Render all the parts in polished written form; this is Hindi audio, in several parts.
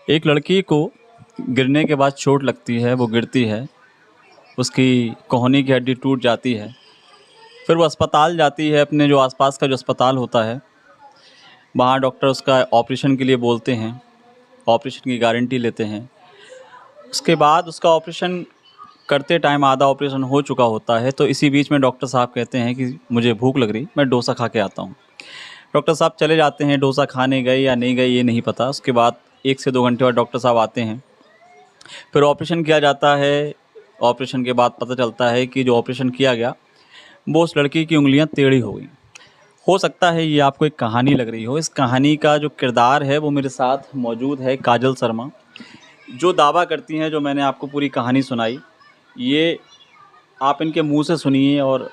एक लड़की को गिरने के बाद चोट लगती है, वो गिरती है, उसकी कोहनी की हड्डी टूट जाती है। फिर वो अस्पताल जाती है, अपने जो आसपास का जो अस्पताल होता है, वहाँ डॉक्टर उसका ऑपरेशन के लिए बोलते हैं, ऑपरेशन की गारंटी लेते हैं। उसके बाद उसका ऑपरेशन करते टाइम आधा ऑपरेशन हो चुका होता है, तो इसी बीच में डॉक्टर साहब कहते हैं कि मुझे भूख लग रही, मैं डोसा खा के आता हूँ। डॉक्टर साहब चले जाते हैं, डोसा खाने गए या नहीं गए ये नहीं पता। उसके बाद 1 से 2 घंटे बाद डॉक्टर साहब आते हैं, फिर ऑपरेशन किया जाता है। ऑपरेशन के बाद पता चलता है कि जो ऑपरेशन किया गया वो उस लड़की की उंगलियां टेढ़ी हो गई। हो सकता है ये आपको एक कहानी लग रही हो। इस कहानी का जो किरदार है वो मेरे साथ मौजूद है काजल शर्मा, जो दावा करती हैं, जो मैंने आपको पूरी कहानी सुनाई, ये आप इनके मुंह से सुनिए और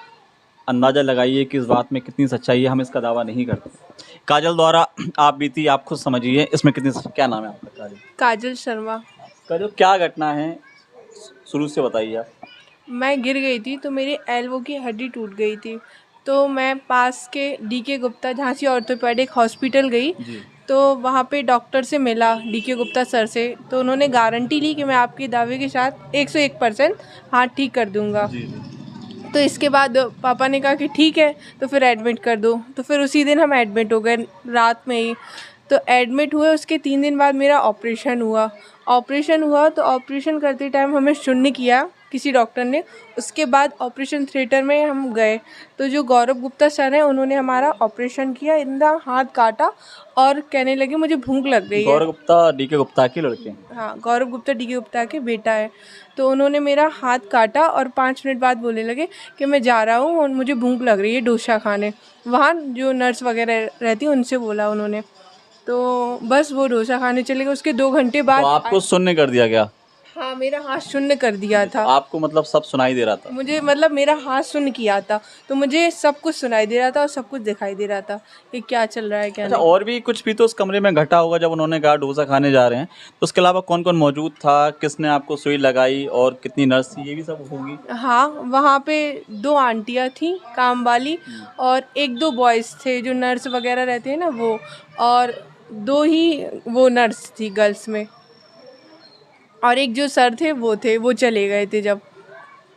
अंदाज़ा लगाइए कि इस बात में कितनी सच्चाई है। हम इसका दावा नहीं करते। काजल द्वारा आप बीती आप खुद समझिए इसमें कितनी क्या नाम है आपका? काजल। काजल शर्मा। काजल, क्या घटना है शुरू से बताइए आप। मैं गिर गई थी तो मेरे एल्बो की हड्डी टूट गई थी, तो मैं पास के DK Gupta Jhansi orthopaedic hospital गई। जी। तो वहाँ पे डॉक्टर से मिला, डीके गुप्ता सर से, तो उन्होंने गारंटी ली कि मैं आपके दावे के साथ 101% हाथ ठीक कर दूंगा। जी जी। तो इसके बाद पापा ने कहा कि ठीक है, तो फिर एडमिट कर दो। तो फिर उसी दिन हम एडमिट हो गए, रात में ही। तो एडमिट हुए, उसके 3 दिन बाद मेरा ऑपरेशन हुआ। तो ऑपरेशन करते टाइम हमें शून्य किया किसी डॉक्टर ने। उसके बाद ऑपरेशन थिएटर में हम गए, तो जो गौरव गुप्ता सर हैं उन्होंने हमारा ऑपरेशन किया, इतना हाथ काटा और कहने लगे मुझे भूख लग रही है। गौरव गुप्ता डीके गुप्ता के लड़के हैं? हाँ, गौरव गुप्ता डीके गुप्ता के बेटा है। तो उन्होंने मेरा हाथ काटा और 5 मिनट बाद बोलने लगे कि मैं जा रहा हूँ और मुझे भूख लग रही है डोसा खाने। वहाँ जो नर्स वगैरह रहती हैं उनसे बोला उन्होंने, तो बस वो डोसा खाने चले गए। उसके 2 घंटे तो बाद आपको शून्य कर दिया गया? हाँ, मेरा हाथ शून्य कर दिया था। आपको मतलब सब सुनाई दे रहा था? मुझे मतलब मेरा हाथ शून्य किया था, तो मुझे सब कुछ सुनाई दे रहा था और सब कुछ दिखाई दे रहा था कि क्या चल रहा है क्या अच्छा, नहीं। और भी कुछ भी तो उस कमरे में घटा होगा जब उन्होंने कहा डोसा खाने जा रहे हैं, तो उसके अलावा कौन कौन मौजूद था, किसने आपको सुई लगाई और कितनी नर्स थी, ये भी सब होगी? हाँ, वहाँ पे 2 आंटियाँ थीं काम वाली और 1-2 बॉयज़ थे जो नर्स वगैरह रहते हैं ना वो, और 2 ही वो नर्स थी गर्ल्स में, और एक जो सर थे वो चले गए थे जब।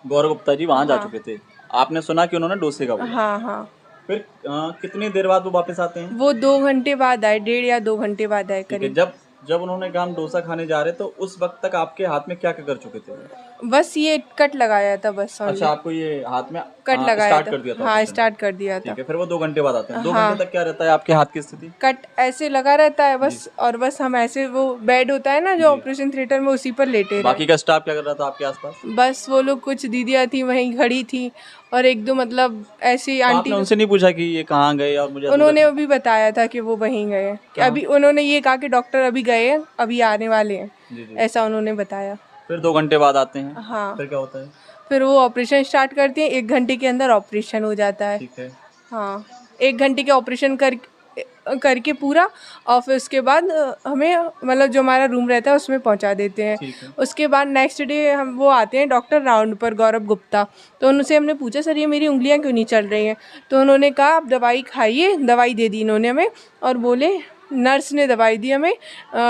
गौरव गुप्ता जी वहाँ जा हाँ। चुके थे, आपने सुना कि उन्होंने डोसे का बोला। हाँ हाँ, फिर कितनी देर बाद वो वापस आते हैं? वो 2 घंटे बाद आए, 1.5 या 2 घंटे बाद आए ठीक है। करीब। जब जब उन्होंने कहा हम डोसा खाने जा रहे तो उस वक्त तक आपके हाथ में क्या क्या कर चुके थे वो? बस ये कट लगाया था बस। अच्छा, आपको ये हाथ में कट लगाया स्टार्ट था। कर दिया था हाँ, ऑपरेशन? स्टार्ट कर दिया था। ठीक है। फिर वो 2 घंटे बाद आते हैं। 2 हाँ। घंटे तक क्या रहता है आपके हाथ की स्थिति? कट ऐसे लगा रहता है बस, और बस हम ऐसे, वो बेड होता है ना जो जी। ऑपरेशन थिएटर में, उसी पर लेटे रहे। बाकी का स्टाफ क्या कर रहा था आपके आसपास? बस वो लोग, कुछ दीदियाँ थी वहीं खड़ी थी और 1-2 मतलब ऐसी तो आंटी आपने उनसे नहीं पूछा कि ये कहाँ गए और मुझे? उन्होंने अभी बताया था कि वो वहीं गए हैं, कि हाँ। अभी उन्होंने ये कहा कि डॉक्टर अभी गए हैं, अभी आने वाले हैं, जी जी। ऐसा उन्होंने बताया। फिर 2 घंटे बाद आते हैं। हाँ, फिर क्या होता है? फिर वो ऑपरेशन स्टार्ट करते हैं, 1 घंटे के अंदर ऑपरेशन हो जाता है। ठीक है। हाँ, 1 घंटे के ऑपरेशन करके पूरा, और फिर उसके बाद हमें मतलब जो हमारा रूम रहता है उसमें पहुंचा देते हैं। ठीक है। उसके बाद नेक्स्ट डे हम वो आते हैं डॉक्टर राउंड पर, गौरव गुप्ता। तो उनसे हमने पूछा सर ये मेरी उंगलियां क्यों नहीं चल रही हैं? तो उन्होंने कहा आप दवाई खाइए, दवाई दे दी इन्होंने हमें, और बोले नर्स ने दवाई दी हमें,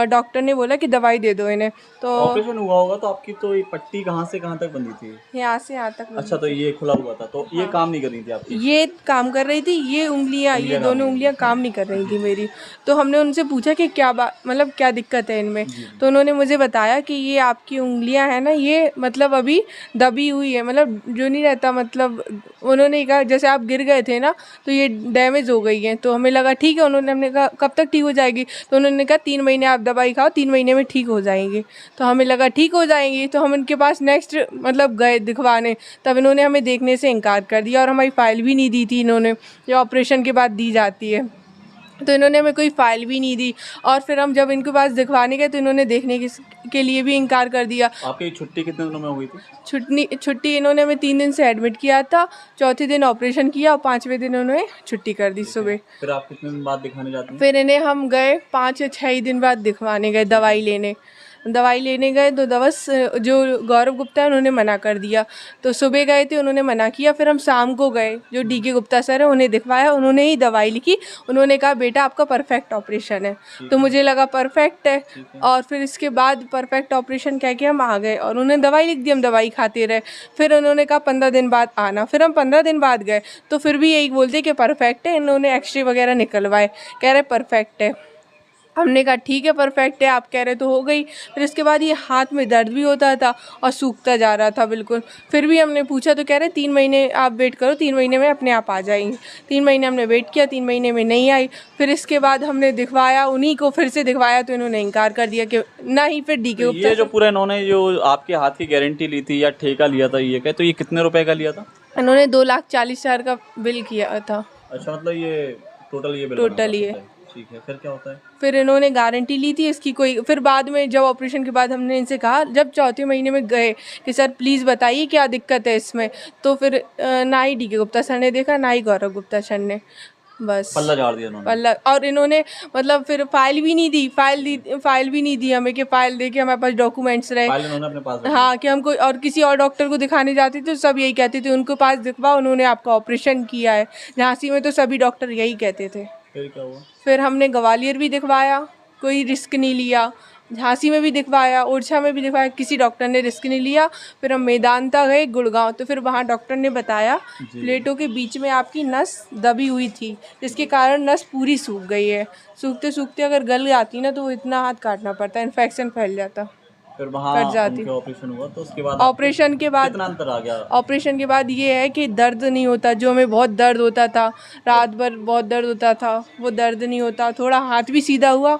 डॉक्टर ने बोला कि दवाई दे दो इन्हें। तो ऑपरेशन हुआ होगा तो आपकी तो ये पट्टी कहाँ से कहाँ तक बंधी थी? यहाँ से यहाँ तक। अच्छा, तो ये खुला हुआ था, तो ये काम नहीं कर रही थी आपकी? ये काम कर रही थी, ये उंगलियां, ये दोनों उंगलियां काम नहीं कर रही थी मेरी। तो हमने उनसे पूछा कि क्या बात, मतलब क्या दिक्कत है इनमें? तो उन्होंने मुझे बताया कि ये आपकी उंगलियां हैं ना, ये मतलब अभी दबी हुई है, मतलब जो नहीं रहता, मतलब उन्होंने कहा जैसे आप गिर गए थे ना तो ये डैमेज हो गई हैं। तो हमें लगा ठीक है, हमने कहा कब तक ठीक हो जाएगी? तो उन्होंने कहा 3 महीने आप दवाई खाओ, 3 महीने में ठीक हो जाएंगी। तो हमें लगा ठीक हो जाएंगी, तो हम इनके पास नेक्स्ट मतलब गए दिखवाने, तब इन्होंने हमें देखने से इनकार कर दिया और हमारी फ़ाइल भी नहीं दी थी इन्होंने, जो ऑपरेशन के बाद दी जाती है। तो इन्होंने हमें कोई फ़ाइल भी नहीं दी, और फिर हम जब इनके पास दिखवाने गए तो इन्होंने देखने के लिए भी इनकार कर दिया। आपकी छुट्टी कितने दिनों में हुई थी? छुट्टी इन्होंने हमें 3 दिन से एडमिट किया था, चौथे दिन ऑपरेशन किया और 5वें दिन उन्होंने छुट्टी कर दी सुबह। फिर आप कितने दिन बाद दिखाने जाते हैं? फिर इन्हें हम गए 5 या 6 ही दिन बाद दिखवाने गए, दवाई लेने। दवाई लेने गए तो जो गौरव गुप्ता है उन्होंने मना कर दिया। तो सुबह गए थे, उन्होंने मना किया, फिर हम शाम को गए, जो DK गुप्ता सर है उन्हें दिखवाया, उन्होंने ही दवाई लिखी, उन्होंने कहा बेटा आपका परफेक्ट ऑपरेशन है। तो मुझे लगा परफेक्ट है, और फिर इसके बाद परफेक्ट ऑपरेशन कह के हम आ गए और उन्होंने दवाई लिख दी, हम दवाई खाते रहे। फिर उन्होंने कहा 15 दिन बाद आना, फिर हम 15 दिन बाद गए तो फिर भी यही बोलते कि परफेक्ट है। इन्होंने एक्सरे वगैरह निकलवाए, कह रहे परफेक्ट है। हमने कहा ठीक है परफेक्ट है, आप कह रहे तो हो गई। फिर इसके बाद ये हाथ में दर्द भी होता था और सूखता जा रहा था बिल्कुल। फिर भी हमने पूछा तो कह रहे 3 महीने आप वेट करो, 3 महीने में अपने आप आ जाएंगे। 3 महीने हमने वेट किया, 3 महीने में नहीं आई। फिर इसके बाद हमने दिखवाया, उन्हीं को फिर से दिखवाया तो इन्होंने इनकार कर दिया कि ना ही। फिर DK तो गुप्ता ये जो पूरा इन्होंने जो आपके हाथ की गारंटी ली थी या ठेका लिया था, ये क्या, तो ये कितने रुपए का लिया था? इन्होंने 2,40,000 का बिल किया था। अच्छा, मतलब ये टोटल ये बिल बना टोटल था, ये। ठीक है। फिर क्या होता है? फिर इन्होंने गारंटी ली थी इसकी कोई। फिर बाद में जब ऑपरेशन के बाद हमने इनसे कहा, जब चौथे महीने में गए कि सर प्लीज़ बताइए क्या दिक्कत है इसमें, तो फिर ना ही DK गुप्ता सर ने देखा, ना ही गौरव गुप्ता सर ने, बस पल्ला झाड़ दिया इन्होंने। पल्ला। और इन्होंने मतलब फिर फाइल भी नहीं दी, फाइल भी नहीं दी हमें कि फाइल दे के हमारे पास डॉक्यूमेंट्स रहे। फाइल इन्होंने अपने पास रख हाँ, कि हम कोई और किसी और डॉक्टर को दिखाने जाते थे तो सब यही कहते थे उनको पास दिखवाओ, उन्होंने आपका ऑपरेशन किया है। झांसी में तो सभी डॉक्टर यही कहते थे। फिर क्या हुआ? फिर हमने ग्वालियर भी दिखवाया, कोई रिस्क नहीं लिया। झांसी में भी दिखवाया, ओरछा में भी दिखवाया, किसी डॉक्टर ने रिस्क नहीं लिया। फिर हम मेदांता गए गुड़गांव, तो फिर वहाँ डॉक्टर ने बताया प्लेटों के बीच में आपकी नस दबी हुई थी, जिसके कारण नस पूरी सूख गई है। सूखते सूखते अगर गल जाती ना तो वो इतना हाथ काटना पड़ता, इन्फेक्शन फैल जाता। फिर वहाँ कट जाती। उनके ऑपरेशन हुआ तो उसके बाद ऑपरेशन के बाद कितना अंतर आ गया? ऑपरेशन के बाद ये है कि दर्द नहीं होता, जो हमें बहुत दर्द होता था, रात भर बहुत दर्द होता था, वो दर्द नहीं होता। थोड़ा हाथ भी सीधा हुआ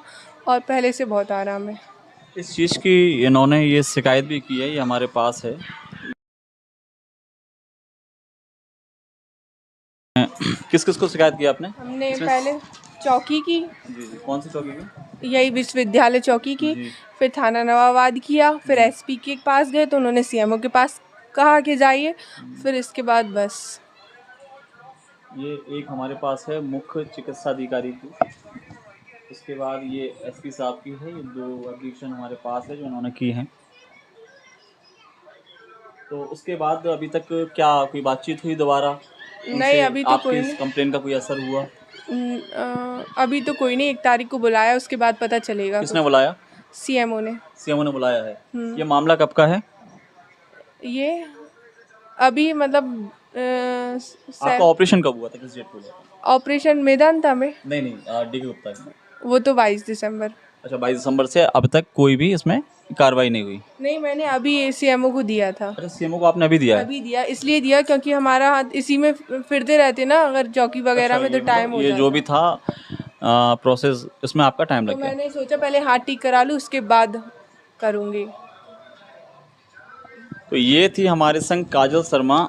और पहले से बहुत आराम है। इस चीज़ की इन्होंने ये शिकायत भी की है, ये हमारे पास है। किस किस को शिकायत की आपने? हमने पहले चौकी की, जी जी। कौन सी चौकी की? यही विश्वविद्यालय चौकी की, जी। फिर थाना नवाबाद किया, फिर SP के पास गए तो उन्होंने CMO के पास कहा कि जाइए। फिर इसके बाद बस ये एक हमारे पास है मुख्य चिकित्सा अधिकारी की, उसके बाद ये SP साहब की है। ये 2 एप्लीकेशन हमारे पास है जो उन्होंने की हैं। तो उसके बाद अभी तक क्या कोई बातचीत हुई दोबारा? नहीं, अभी तो आपकी कोई इस कंप्लेन का कोई असर हुआ? अभी तो कोई नहीं। 1 तारीख को बुलाया, उसके बाद पता चलेगा। किसने बुलाया? CMO ने। CMO ने बुलाया है। ये मामला कब का है? ये अभी मतलब आपका ऑपरेशन कब हुआ था, किस डेट को हुआ था? ऑपरेशन मेदांता में, नहीं, DK गुप्ता में। वो तो 22 दिसंबर। अच्छा, 22 दिसंबर से अब तक कोई भी इसमें कार्रवाई नहीं हुई? नहीं, मैंने अभी CMO को दिया था। अच्छा, CMO को आपने अभी दिया है? अभी दिया, इसलिए दिया क्योंकि हमारा हाथ इसी में फिरते रहते ना, अगर चौकी वगैरह में तो टाइम हो ये जाता। जो भी था प्रोसेस, इसमें आपका टाइम तो लग गया। मैंने सोचा पहले हाथ ठीक करा लूँ, उसके बाद करूँगी। तो ये थी हमारे संग काजल शर्मा,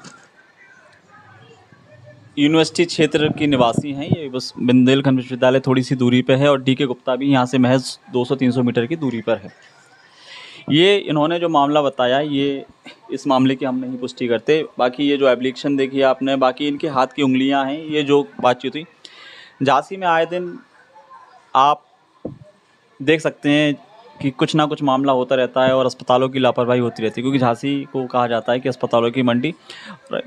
यूनिवर्सिटी क्षेत्र की निवासी हैं। ये बस बुंदेलखंड विश्वविद्यालय थोड़ी सी दूरी पे है और DK गुप्ता भी यहाँ से महज 200-300 मीटर की दूरी पर है। ये इन्होंने जो मामला बताया, ये इस मामले की हम नहीं पुष्टि करते। बाकी ये जो एप्लीकेशन देखी आपने, बाकी इनके हाथ की उंगलियां हैं, ये जो बातचीत हुई, झांसी में आए दिन आप देख सकते हैं कि कुछ ना कुछ मामला होता रहता है और अस्पतालों की लापरवाही होती रहती है, क्योंकि झांसी को कहा जाता है कि अस्पतालों की मंडी।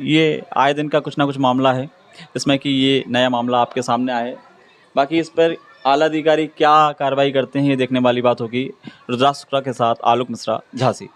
ये आए दिन का कुछ ना कुछ मामला है, इसमें कि ये नया मामला आपके सामने आया है। बाकी इस पर आला अधिकारी क्या कार्रवाई करते हैं, ये देखने वाली बात होगी। रुद्राक्ष शुक्ला के साथ आलोक मिश्रा, झांसी।